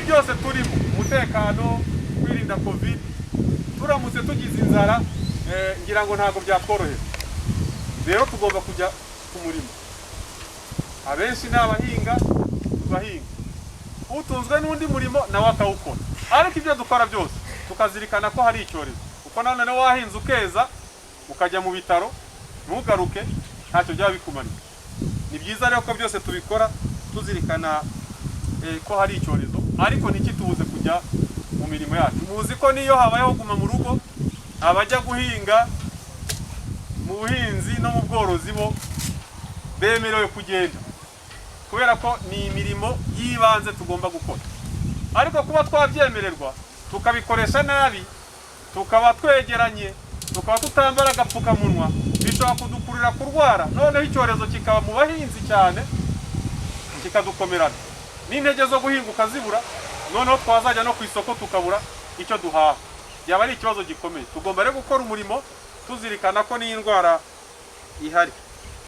byose turimo umutekano kwirinda covid turamutse tugize inzara ngira ngo ntago byatworohera rero tugomba kujya ku murimo abenshi n'abahinga tubahinga utunzwe n'undi murimo nawe akawukora ariko ibyo dukora byose tukazirikana ko hari icyorezo uko none wahinze ukeza ukajya mu bitaro ntugaruke ntacyo byaba bikumanira ni byiza rero ko byose tubikora tuzirikana ko hari icyorezo ariko ntikitubuze kujya mu mirimo yacu muzi ko niyo habayeho guma mu rugo abajya guhinga mu buhinzi no mu bworozi bo bemerewe kugenda kubera ko ni imirimo yibanze tugomba gukora ariko kuba twabyemererwa tukabikoresha nabi tukaba twegeranye tukaba tutambara agapfukamunwa bishobora kudukurira kurwara noneho icyorezo kikaba mu bahinzi cyane kikadukomerana n'intege zo guhinga ukazibura noneho twazajya no ku isoko tukabura icyo duhaha byaba ari ikibazo gikomeye tugomba rero gukora umurimo tuzirikana ko n'indwara ihari